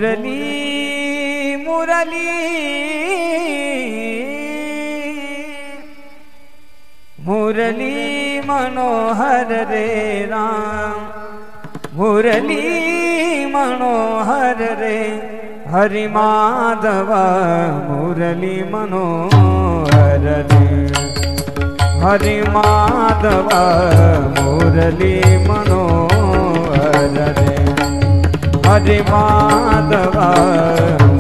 मुरली मुरली मुरली मनोहर रे राम, मुरली मनोहर रे हरि माधव, मुरली मनोहर रे हरि माधव, मुरली मनोहर रे हरि माधव,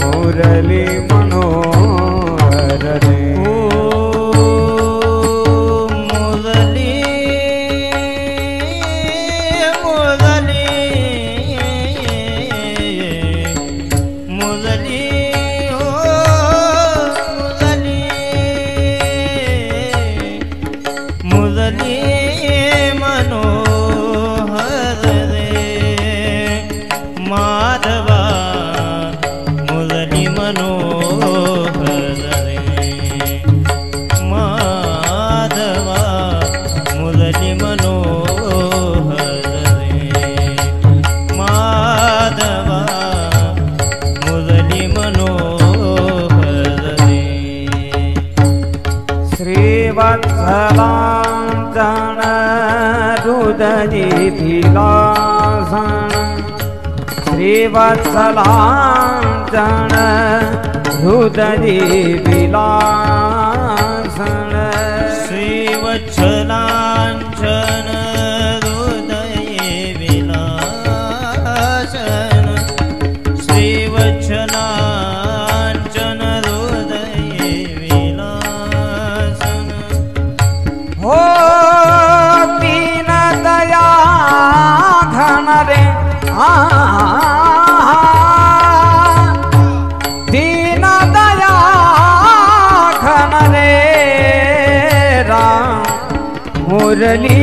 मुरली मनोहर रे। श्रीवत्सलांचन हृदय विलासन, श्रीवत्सलांचन हृदय विलासन, श्रीवत्सलांचन हृदय विलासन, श्रीवत्सलांचन हो दीन दया घन रे दीन दया घन रे राम, मुरली